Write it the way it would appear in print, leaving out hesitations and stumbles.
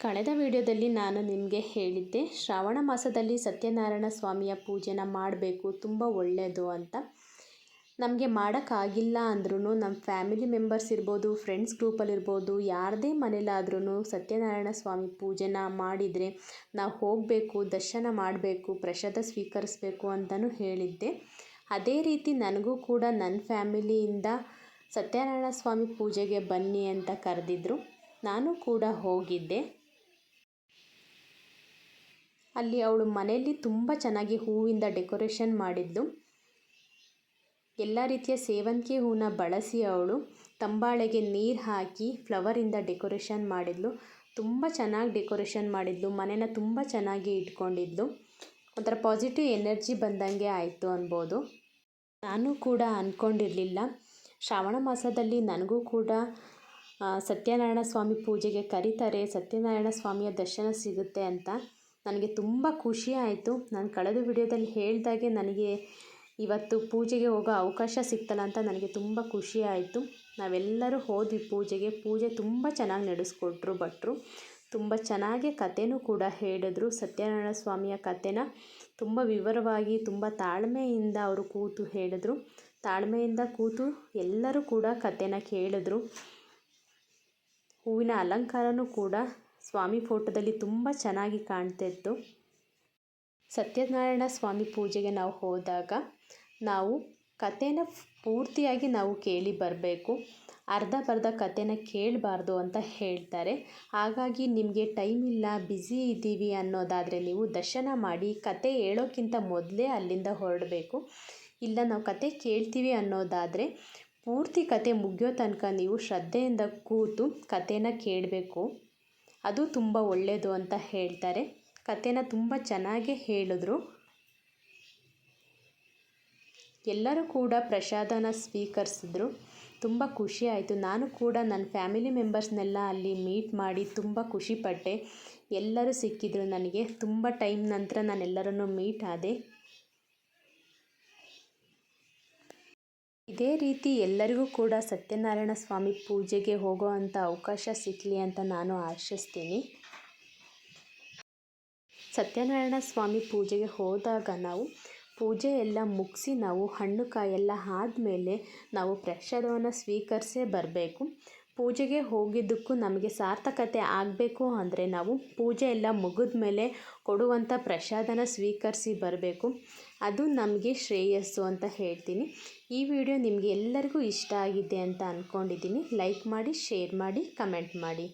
ಕಳೆದ ವಿಡಿಯೋದಲ್ಲಿ ನಾನು ನಿಮಗೆ ಹೇಳಿದ್ದೆ ಶ್ರಾವಣ ಮಾಸದಲ್ಲಿ ಸತ್ಯನಾರಾಯಣ ಸ್ವಾಮಿಯ ಪೂಜೆನ ಮಾಡಬೇಕು, ತುಂಬ ಒಳ್ಳೆಯದು ಅಂತ. ನಮಗೆ ಮಾಡೋಕ್ಕಾಗಿಲ್ಲ ಅಂದ್ರೂ ನಮ್ಮ ಫ್ಯಾಮಿಲಿ ಮೆಂಬರ್ಸ್ ಇರ್ಬೋದು, ಫ್ರೆಂಡ್ಸ್ ಗ್ರೂಪಲ್ಲಿರ್ಬೋದು, ಯಾರದೇ ಮನೇಲಾದ್ರೂ ಸತ್ಯನಾರಾಯಣ ಸ್ವಾಮಿ ಪೂಜೆನ ಮಾಡಿದರೆ ನಾವು ಹೋಗಬೇಕು, ದರ್ಶನ ಮಾಡಬೇಕು, ಪ್ರಸಾದ ಸ್ವೀಕರಿಸಬೇಕು ಅಂತಲೂ ಹೇಳಿದ್ದೆ. ಅದೇ ರೀತಿ ನನಗೂ ಕೂಡ ನನ್ನ ಫ್ಯಾಮಿಲಿಯಿಂದ ಸತ್ಯನಾರಾಯಣ ಸ್ವಾಮಿ ಪೂಜೆಗೆ ಬನ್ನಿ ಅಂತ ಕರೆದಿದ್ರು. ನಾನು ಕೂಡ ಹೋಗಿದ್ದೆ. ಅಲ್ಲಿ ಅವಳು ಮನೆಯಲ್ಲಿ ತುಂಬ ಚೆನ್ನಾಗಿ ಹೂವಿಂದ ಡೆಕೋರೇಷನ್ ಮಾಡಿದ್ಲು. ಎಲ್ಲ ರೀತಿಯ ಸೇವಂತಿಗೆ ಹೂವನ್ನ ಬಳಸಿ ಅವಳು ತಂಬಾಳೆಗೆ ನೀರು ಹಾಕಿ ಫ್ಲವರಿಂದ ಡೆಕೋರೇಷನ್ ಮಾಡಿದ್ಲು. ತುಂಬ ಚೆನ್ನಾಗಿ ಡೆಕೋರೇಷನ್ ಮಾಡಿದ್ಲು. ಮನೇನ ತುಂಬ ಚೆನ್ನಾಗಿ ಇಟ್ಕೊಂಡಿದ್ಲು. ಒಂಥರ ಪಾಸಿಟಿವ್ ಎನರ್ಜಿ ಬಂದಂಗೆ ಆಯಿತು ಅನ್ಬೋದು. ನಾನು ಕೂಡ ಅಂದ್ಕೊಂಡಿರಲಿಲ್ಲ ಶ್ರಾವಣ ಮಾಸದಲ್ಲಿ ನನಗೂ ಕೂಡ ಸತ್ಯನಾರಾಯಣ ಸ್ವಾಮಿ ಪೂಜೆಗೆ ಕರೀತಾರೆ, ಸತ್ಯನಾರಾಯಣ ಸ್ವಾಮಿಯ ದರ್ಶನ ಸಿಗುತ್ತೆ ಅಂತ. ನನಗೆ ತುಂಬ ಖುಷಿ ಆಯಿತು. ನಾನು ಕಳೆದ ವಿಡಿಯೋದಲ್ಲಿ ಹೇಳಿದಾಗೆ ನನಗೆ ಇವತ್ತು ಪೂಜೆಗೆ ಹೋಗೋ ಅವಕಾಶ ಸಿಕ್ತಲ್ಲ ಅಂತ ನನಗೆ ತುಂಬ ಖುಷಿ ಆಯಿತು. ನಾವೆಲ್ಲರೂ ಹೋದ್ವಿ ಪೂಜೆಗೆ. ಪೂಜೆ ತುಂಬ ಚೆನ್ನಾಗಿ ನಡೆಸ್ಕೊಟ್ರು ಭಟ್ರು. ತುಂಬ ಚೆನ್ನಾಗಿ ಕಥೆನೂ ಕೂಡ ಹೇಳಿದ್ರು. ಸತ್ಯನಾರಾಯಣ ಸ್ವಾಮಿಯ ಕಥೆನ ತುಂಬ ವಿವರವಾಗಿ ತುಂಬ ತಾಳ್ಮೆಯಿಂದ ಅವರು ಕೂತು ಹೇಳಿದ್ರು. ತಾಳ್ಮೆಯಿಂದ ಕೂತು ಎಲ್ಲರೂ ಕೂಡ ಕಥೆನ ಕೇಳಿದ್ರು. ಹೂವಿನ ಅಲಂಕಾರನೂ ಕೂಡ ಸ್ವಾಮಿ ಫೋಟೋದಲ್ಲಿ ತುಂಬ ಚೆನ್ನಾಗಿ ಕಾಣ್ತಿತ್ತು. ಸತ್ಯನಾರಾಯಣ ಸ್ವಾಮಿ ಪೂಜೆಗೆ ನಾವು ಹೋದಾಗ ನಾವು ಕಥೆನ ಪೂರ್ತಿಯಾಗಿ ನಾವು ಕೇಳಿ ಬರಬೇಕು, ಅರ್ಧ ಕಥೆನ ಕೇಳಬಾರ್ದು ಅಂತ ಹೇಳ್ತಾರೆ. ಹಾಗಾಗಿ ನಿಮಗೆ ಟೈಮ್ ಇಲ್ಲ, ಬ್ಯುಸಿ ಇದ್ದೀವಿ ಅನ್ನೋದಾದರೆ ನೀವು ದರ್ಶನ ಮಾಡಿ ಕತೆ ಹೇಳೋಕ್ಕಿಂತ ಮೊದಲೇ ಅಲ್ಲಿಂದ ಹೊರಡಬೇಕು. ಇಲ್ಲ ನಾವು ಕತೆ ಕೇಳ್ತೀವಿ ಅನ್ನೋದಾದರೆ ಪೂರ್ತಿ ಕತೆ ಮುಗಿಯೋ ತನಕ ನೀವು ಶ್ರದ್ಧೆಯಿಂದ ಕೂತು ಕಥೆನ ಕೇಳಬೇಕು. ಅದು ತುಂಬ ಒಳ್ಳೆಯದು ಅಂತ ಹೇಳ್ತಾರೆ. ಕಥೆನ ತುಂಬ ಚೆನ್ನಾಗಿ ಹೇಳಿದ್ರು. ಎಲ್ಲರೂ ಕೂಡ ಪ್ರಸಾದನ ಸ್ವೀಕರಿಸಿದ್ರು. ತುಂಬ ಖುಷಿ ಆಯಿತು. ನಾನು ಕೂಡ ನನ್ನ ಫ್ಯಾಮಿಲಿ ಮೆಂಬರ್ಸ್ನೆಲ್ಲ ಅಲ್ಲಿ ಮೀಟ್ ಮಾಡಿ ತುಂಬ ಖುಷಿಪಟ್ಟೆ. ಎಲ್ಲರೂ ಸಿಕ್ಕಿದ್ರು ನನಗೆ. ತುಂಬ ಟೈಮ್ ನಂತರ ನಾನೆಲ್ಲರನ್ನು ಮೀಟ್ ಆದೆ. ಇದೇ ರೀತಿ ಎಲ್ಲರಿಗೂ ಕೂಡ ಸತ್ಯನಾರಾಯಣ ಸ್ವಾಮಿ ಪೂಜೆಗೆ ಹೋಗೋ ಅಂಥ ಅವಕಾಶ ಸಿಗಲಿ ಅಂತ ನಾನು ಆಶಿಸ್ತೀನಿ. ಸತ್ಯನಾರಾಯಣ ಸ್ವಾಮಿ ಪೂಜೆಗೆ ಹೋದಾಗ ನಾವು ಪೂಜೆ ಎಲ್ಲ ಮುಗಿಸಿ ನಾವು ಹಣ್ಣು ಕಾಯೆಲ್ಲ ಆದಮೇಲೆ ನಾವು ಪ್ರಸಾದವನ್ನು ಸ್ವೀಕರಿಸೇ ಬರಬೇಕು. ಪೂಜೆಗೆ ಹೋಗಿದ್ದಕ್ಕೂ ನಮಗೆ ಸಾರ್ಥಕತೆ ಆಗಬೇಕು ಅಂದರೆ ನಾವು ಪೂಜೆ ಎಲ್ಲ ಮುಗಿದ ಮೇಲೆ ಕೊಡುವಂಥ ಪ್ರಸಾದನ ಸ್ವೀಕರಿಸಿ ಬರಬೇಕು. ಅದು ನಮಗೆ ಶ್ರೇಯಸ್ಸು ಅಂತ ಹೇಳ್ತೀನಿ. ಈ ವಿಡಿಯೋ ನಿಮಗೆ ಎಲ್ಲರಿಗೂ ಇಷ್ಟ ಆಗಿದೆ ಅಂತ ಅಂದ್ಕೊಂಡಿದ್ದೀನಿ. ಲೈಕ್ ಮಾಡಿ, ಶೇರ್ ಮಾಡಿ, ಕಮೆಂಟ್ ಮಾಡಿ.